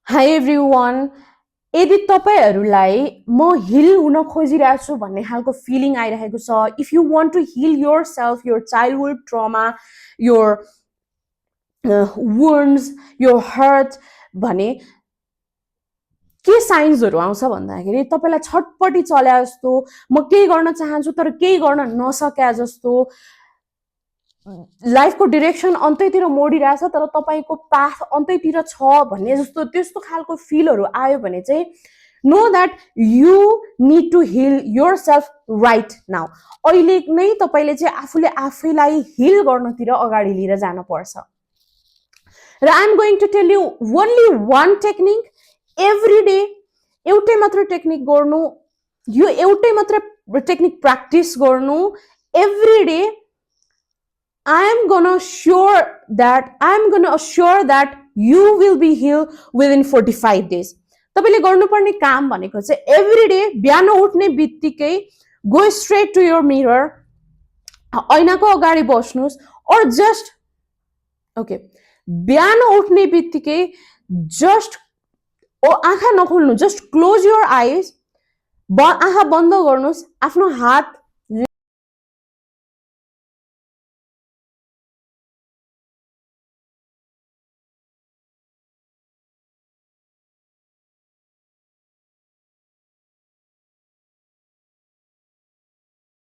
High everyone, यदि तपाईहरूलाई म hill हुन खोजिरहेको छु भन्ने खालको फिलिङ आइरहेको छ, if you want to heal yourself, your childhood trauma, your wounds, your hurt भने के साइन्सहरू आउँछ भन्दाखेरि तपाईँलाई छटपटी चल्या जस्तो, म केही गर्न चाहन्छु तर केही गर्न नसके जस्तो, लाइफको डिरेक्सन अन्तैतिर मोडिरहेछ तर तपाईँको पाथ अन्तैतिर छ भन्ने जस्तो त्यस्तो खालको फिलहरू आयो भने चाहिँ no that you need to heal yourself right now. अहिले नै तपाईँले चाहिँ आफूले आफैलाई हिल गर्नतिर अगाडि लिएर जानुपर्छ। र I am going to tell you only one technique. Every day एउटै मात्र टेक्निक गर्नु, यो एउटै मात्र टेक्निक प्र्याक्टिस गर्नु every day. I am gonna assure that you will be healed within 45 days. तपाईले गर्नुपर्ने काम भनेको चाहिँ एभ्री डे बिहान उठ्ने बित्तिकै go straight to your mirror, ऐनाको अगाडि बस्नुस्, और जस्ट बिहान उठ्ने बित्तिकै जस्ट आँखा नखोल्नु, जस्ट क्लोज योर आइज, आँखा बन्द गर्नुस्, आफ्नो हात